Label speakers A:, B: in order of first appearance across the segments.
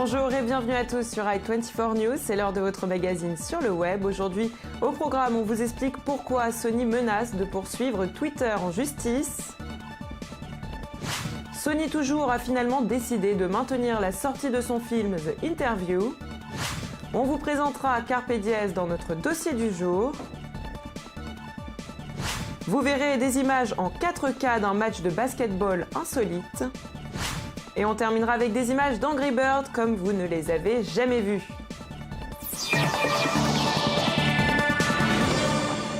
A: Bonjour et bienvenue à tous sur i24 News, c'est l'heure de votre magazine sur le web. Aujourd'hui, au programme, on vous explique pourquoi Sony menace de poursuivre Twitter en justice. Sony toujours a finalement décidé de maintenir la sortie de son film The Interview. On vous présentera Carpe Diez dans notre dossier du jour. Vous verrez des images en 4K d'un match de basketball insolite. Et on terminera avec des images d'Angry Birds comme vous ne les avez jamais vues.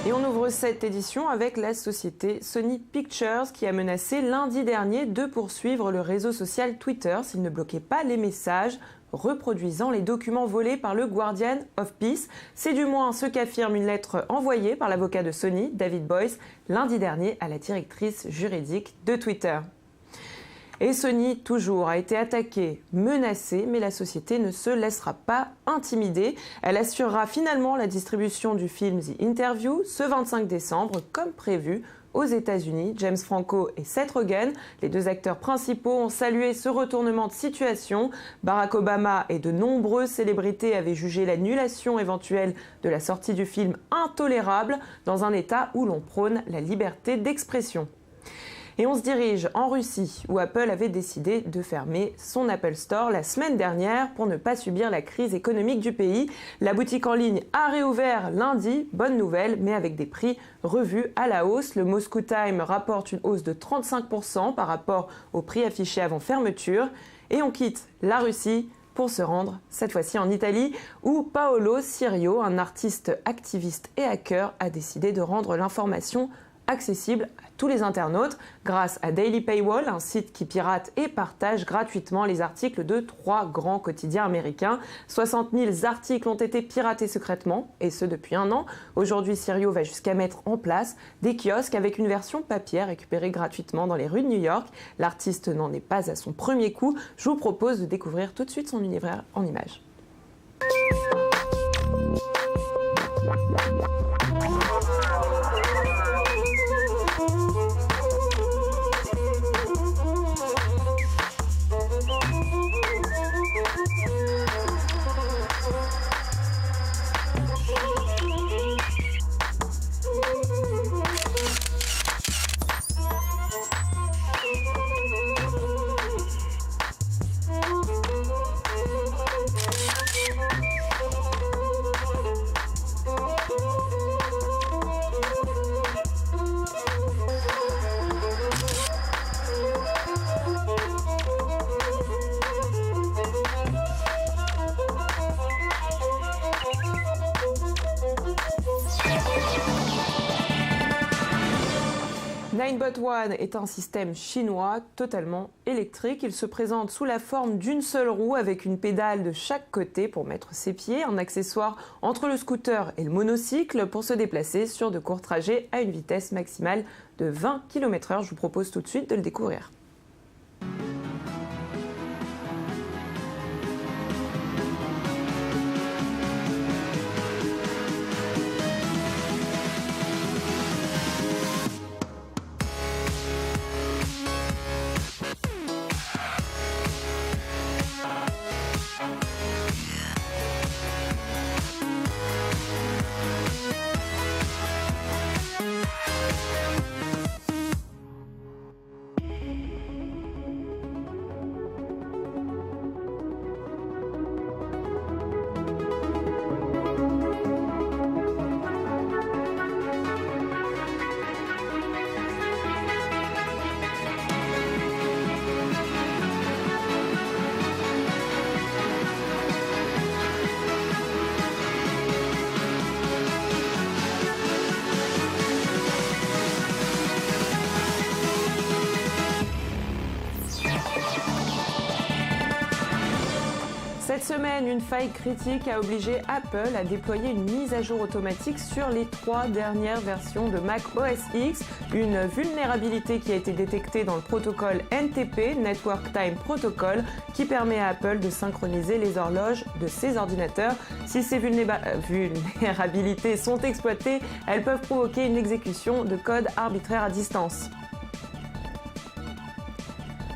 A: Et on ouvre cette édition avec la société Sony Pictures qui a menacé lundi dernier de poursuivre le réseau social Twitter s'il ne bloquait pas les messages reproduisant les documents volés par le Guardian of Peace. C'est du moins ce qu'affirme une lettre envoyée par l'avocat de Sony, David Boyce, lundi dernier à la directrice juridique de Twitter. Et Sony, toujours, a été attaquée, menacée, mais la société ne se laissera pas intimider. Elle assurera finalement la distribution du film The Interview ce 25 décembre, comme prévu, aux États-Unis. James Franco et Seth Rogen, les deux acteurs principaux, ont salué ce retournement de situation. Barack Obama et de nombreuses célébrités avaient jugé l'annulation éventuelle de la sortie du film intolérable dans un État où l'on prône la liberté d'expression. Et on se dirige en Russie, où Apple avait décidé de fermer son Apple Store la semaine dernière pour ne pas subir la crise économique du pays. La boutique en ligne a réouvert lundi, bonne nouvelle, mais avec des prix revus à la hausse. Le Moscow Times rapporte une hausse de 35% par rapport au prix affiché avant fermeture. Et on quitte la Russie pour se rendre, cette fois-ci en Italie, où Paolo Sirio, un artiste activiste et hacker, a décidé de rendre l'information accessible à tous les internautes grâce à Daily Paywall, un site qui pirate et partage gratuitement les articles de 3 grands quotidiens américains. 60 000 articles ont été piratés secrètement, et ce depuis 1 an. Aujourd'hui, Sirio va jusqu'à mettre en place des kiosques avec une version papier récupérée gratuitement dans les rues de New York. L'artiste n'en est pas à son premier coup. Je vous propose de découvrir tout de suite son univers en images. Ninebot One est un système chinois totalement électrique. Il se présente sous la forme d'une seule roue avec une pédale de chaque côté pour mettre ses pieds, un accessoire entre le scooter et le monocycle pour se déplacer sur de courts trajets à une vitesse maximale de 20 km/h. Je vous propose tout de suite de le découvrir. Cette semaine, une faille critique a obligé Apple à déployer une mise à jour automatique sur les 3 dernières versions de Mac OS X, une vulnérabilité qui a été détectée dans le protocole NTP, Network Time Protocol, qui permet à Apple de synchroniser les horloges de ses ordinateurs. Si ces vulnérabilités sont exploitées, elles peuvent provoquer une exécution de code arbitraire à distance.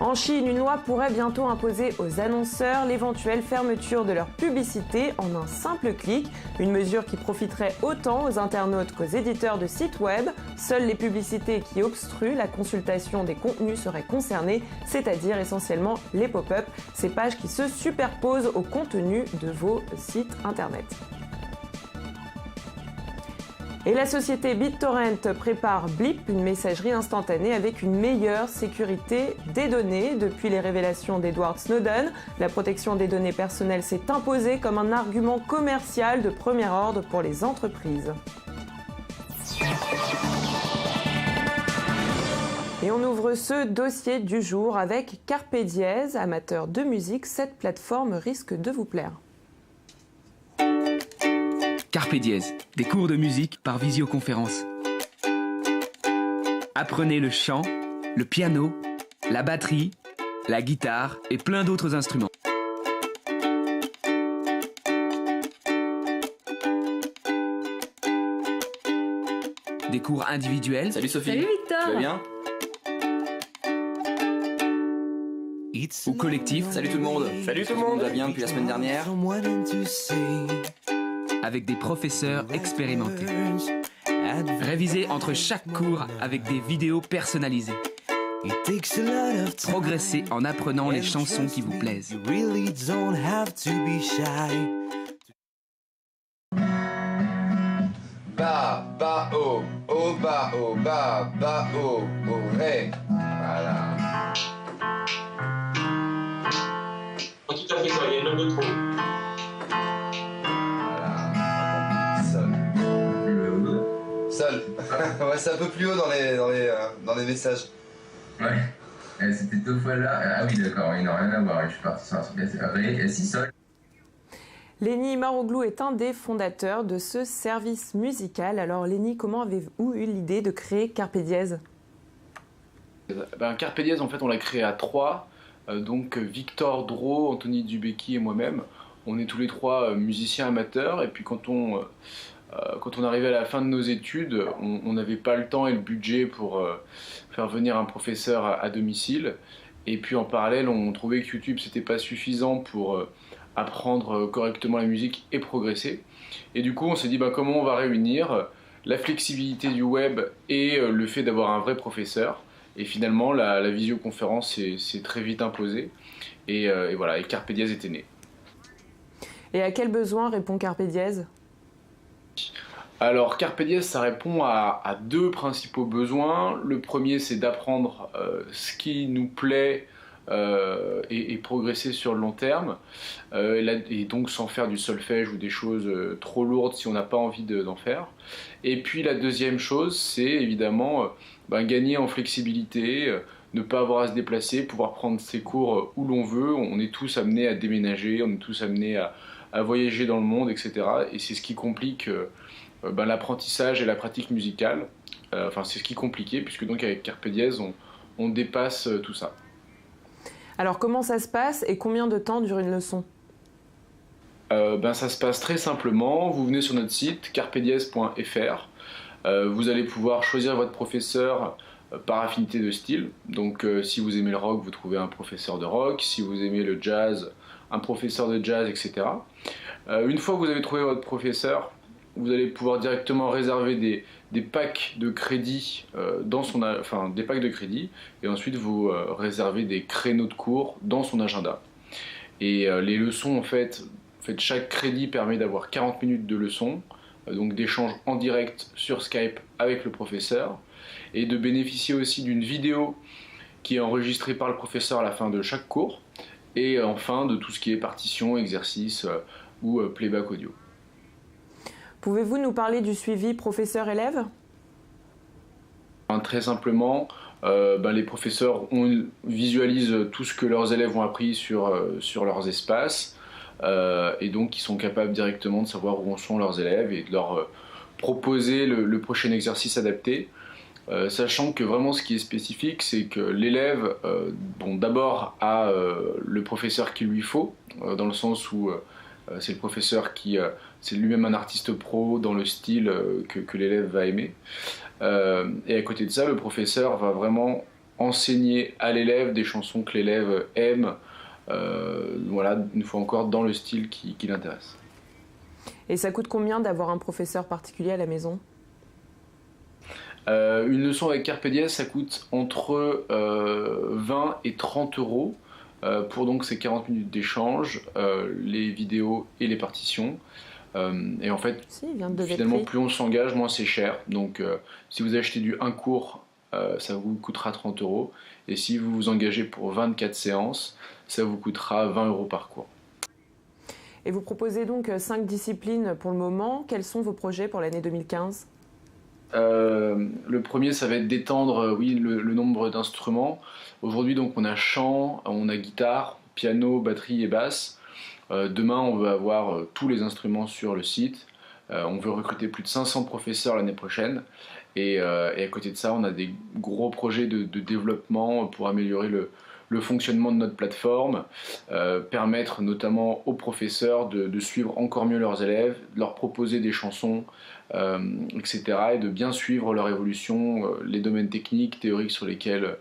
A: En Chine, une loi pourrait bientôt imposer aux annonceurs l'éventuelle fermeture de leur publicité en un simple clic, une mesure qui profiterait autant aux internautes qu'aux éditeurs de sites web. Seules les publicités qui obstruent la consultation des contenus seraient concernées, c'est-à-dire essentiellement les pop-up, ces pages qui se superposent au contenu de vos sites internet. Et la société BitTorrent prépare Blip, une messagerie instantanée avec une meilleure sécurité des données. Depuis les révélations d'Edward Snowden, la protection des données personnelles s'est imposée comme un argument commercial de premier ordre pour les entreprises. Et on ouvre ce dossier du jour avec Carpe Diez. Amateurs de musique, cette plateforme risque de vous plaire.
B: Carpe Diez, des cours de musique par visioconférence. Apprenez le chant, le piano, la batterie, la guitare et plein d'autres instruments. Des cours individuels.
C: Salut Sophie.
D: Salut Victor.
C: Tu vas bien?
B: Ou collectifs.
C: Salut tout le monde.
E: Salut tout le monde.
C: Tout va bien depuis la semaine dernière?
B: Avec des professeurs expérimentés. Révisez entre chaque cours avec des vidéos personnalisées. Progressez en apprenant les chansons qui vous plaisent.
E: Ba, ba, oh, oh, ba, oh, ba, ba, oh, oh, ré. Voilà.
F: Tout à fait ça, il y a une note de trop.
E: Voilà. Sol. Sol. Ouais, c'est un peu plus haut dans les messages.
G: Ouais, c'était deux fois là. Ah oui, d'accord, il n'a rien à voir. Je suis parti sur un truc assez vrai. Si, sol.
A: Lenny Maroglou est un des fondateurs de ce service musical. Alors Lenny, comment avez-vous eu l'idée de créer Carpe Diez ?
H: Carpe Diez, en fait, on l'a créé à trois. Donc Victor Drault, Anthony Dubecki et moi-même. On est tous les trois musiciens amateurs. Et puis quand on arrivait à la fin de nos études, on n'avait pas le temps et le budget pour faire venir un professeur à domicile. Et puis en parallèle, on trouvait que YouTube, c'était pas suffisant pour apprendre correctement la musique et progresser. Et du coup, on s'est dit comment on va réunir la flexibilité du web et le fait d'avoir un vrai professeur. Et finalement, la visioconférence s'est très vite imposée. Et voilà, et Carpe Diez était né.
A: Et à quel besoin répond Carpe Diez ?
H: Alors, Carpe Diez, ça répond à deux principaux besoins. Le premier, c'est d'apprendre ce qui nous plaît et progresser sur le long terme. Et donc sans faire du solfège ou des choses trop lourdes si on n'a pas envie d'en faire. Et puis la deuxième chose, c'est évidemment gagner en flexibilité, ne pas avoir à se déplacer, pouvoir prendre ses cours où l'on veut. On est tous amenés à déménager, on est tous amenés à voyager dans le monde, etc. Et c'est ce qui complique l'apprentissage et la pratique musicale. C'est ce qui est compliqué, puisque donc avec Carpe Diez, on dépasse tout ça. Alors comment ça se passe et combien de temps dure une leçon ? Ça se passe très simplement. Vous venez sur notre site carpediez.fr. Vous allez pouvoir choisir votre professeur par affinité de style. Donc si vous aimez le rock, vous trouvez un professeur de rock. Si vous aimez le jazz, un professeur de jazz, etc. Une fois que vous avez trouvé votre professeur, vous allez pouvoir directement réserver des packs de crédits des packs de crédits, et ensuite vous réservez des créneaux de cours dans son agenda. Et les leçons, en fait, chaque crédit permet d'avoir 40 minutes de leçons, donc d'échanges en direct sur Skype avec le professeur, et de bénéficier aussi d'une vidéo qui est enregistrée par le professeur à la fin de chaque cours, et enfin de tout ce qui est partition, exercice ou playback audio.
A: Pouvez-vous nous parler du suivi professeur-élève ?
H: Très simplement, les professeurs visualisent tout ce que leurs élèves ont appris sur leurs espaces, et donc ils sont capables directement de savoir où en sont leurs élèves et de leur proposer le prochain exercice adapté. Sachant que vraiment ce qui est spécifique, c'est que l'élève d'abord a le professeur qu'il lui faut, dans le sens où c'est le professeur qui c'est lui-même un artiste pro dans le style que l'élève va aimer. Et à côté de ça, le professeur va vraiment enseigner à l'élève des chansons que l'élève aime, voilà, une fois encore, dans le style qui l'intéresse.
A: Et ça coûte combien d'avoir un professeur particulier à la maison ?
H: Une leçon avec Carpe Dies, ça coûte entre 20 et 30 euros pour donc ces 40 minutes d'échange, les vidéos et les partitions. Et en fait, finalement, plus on s'engage, moins c'est cher. Donc, si vous achetez un cours, ça vous coûtera 30 euros. Et si vous vous engagez pour 24 séances, ça vous coûtera 20 euros par cours.
A: Et vous proposez donc 5 disciplines pour le moment. Quels sont vos projets pour l'année 2015 ?
H: Le premier, ça va être d'étendre le nombre d'instruments. Aujourd'hui, donc, on a chant, on a guitare, piano, batterie et basse. Demain, on veut avoir tous les instruments sur le site. On veut recruter plus de 500 professeurs l'année prochaine. Et à côté de ça, on a des gros projets de développement pour améliorer le fonctionnement de notre plateforme, permettre notamment aux professeurs de suivre encore mieux leurs élèves, de leur proposer des chansons, etc. et de bien suivre leur évolution, les domaines techniques, théoriques sur lesquels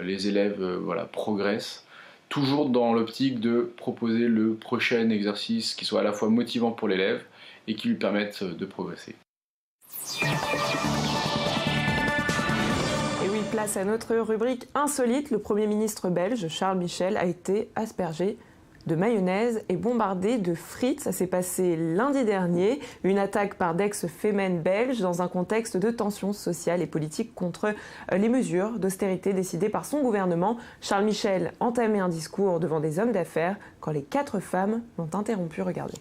H: les élèves progressent. Toujours dans l'optique de proposer le prochain exercice qui soit à la fois motivant pour l'élève et qui lui permette de progresser.
A: Et oui, place à notre rubrique insolite. Le Premier ministre belge, Charles Michel, a été aspergé de mayonnaise et bombardé de frites. Ça s'est passé lundi dernier. Une attaque par d'ex-fémènes belges dans un contexte de tensions sociales et politiques contre les mesures d'austérité décidées par son gouvernement. Charles Michel entamait un discours devant des hommes d'affaires quand les 4 femmes l'ont interrompu. Regardez.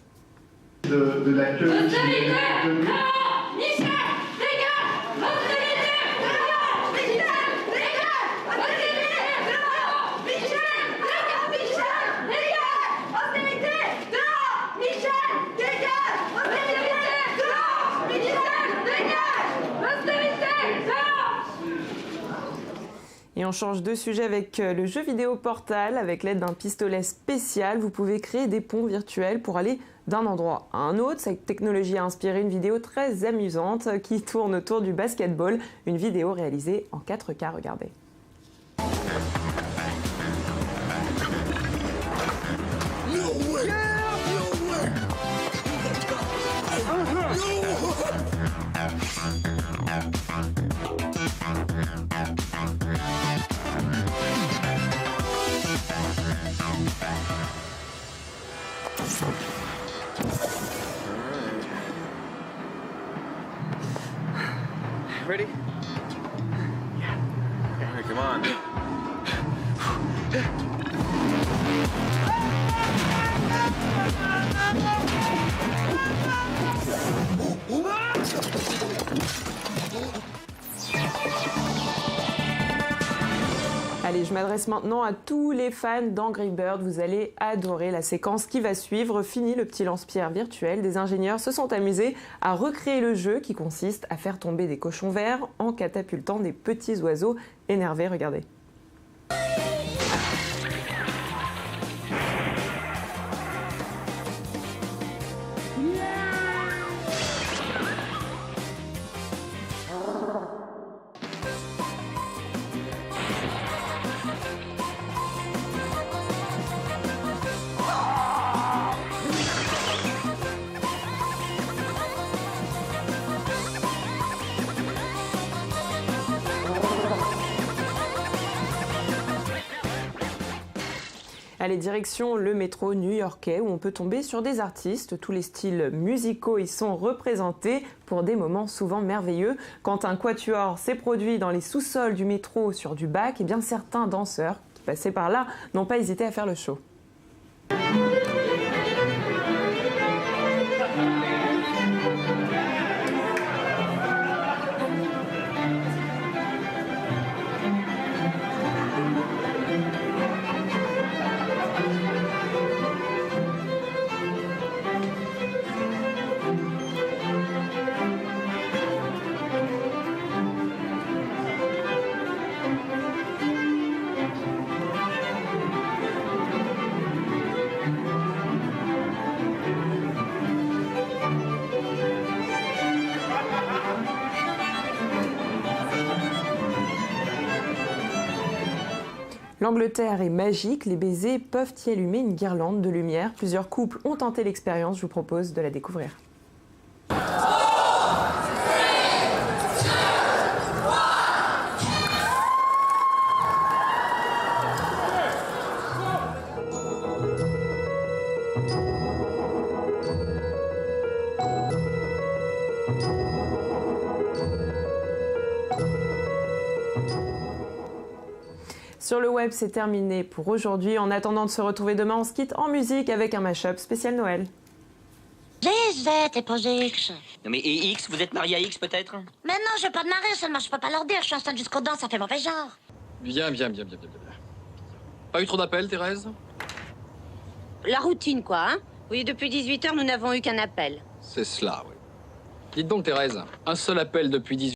C: De la queue de...
A: Et on change de sujet avec le jeu vidéo Portal. Avec l'aide d'un pistolet spécial, vous pouvez créer des ponts virtuels pour aller d'un endroit à un autre. Cette technologie a inspiré une vidéo très amusante qui tourne autour du basketball. Une vidéo réalisée en 4K, regardez.
D: Ready? Yeah. All right, come on.
A: Allez, je m'adresse maintenant à tous les fans d'Angry Birds. Vous allez adorer la séquence qui va suivre. Fini le petit lance-pierre virtuel. Des ingénieurs se sont amusés à recréer le jeu qui consiste à faire tomber des cochons verts en catapultant des petits oiseaux énervés. Regardez. Allez, direction le métro new-yorkais où on peut tomber sur des artistes. Tous les styles musicaux y sont représentés pour des moments souvent merveilleux. Quand un quatuor s'est produit dans les sous-sols du métro sur du bac, eh bien certains danseurs qui passaient par là n'ont pas hésité à faire le show. L'Angleterre est magique, les baisers peuvent y allumer une guirlande de lumière. Plusieurs couples ont tenté l'expérience, je vous propose de la découvrir. Sur le web, c'est terminé pour aujourd'hui. En attendant de se retrouver demain, on se quitte en musique avec un mash-up spécial Noël.
I: GZ et pas GX.
J: Non mais et X, vous êtes marié à X peut-être?
I: Mais non, je vais pas de marier, seulement je peux pas leur dire. Je suis enceinte jusqu'aux dents, ça fait mauvais genre.
K: Bien. Pas eu trop d'appels, Thérèse?
I: La routine, quoi, hein? Oui, depuis 18h, nous n'avons eu qu'un appel.
K: C'est cela, oui. Dites donc, Thérèse, un seul appel depuis 18h.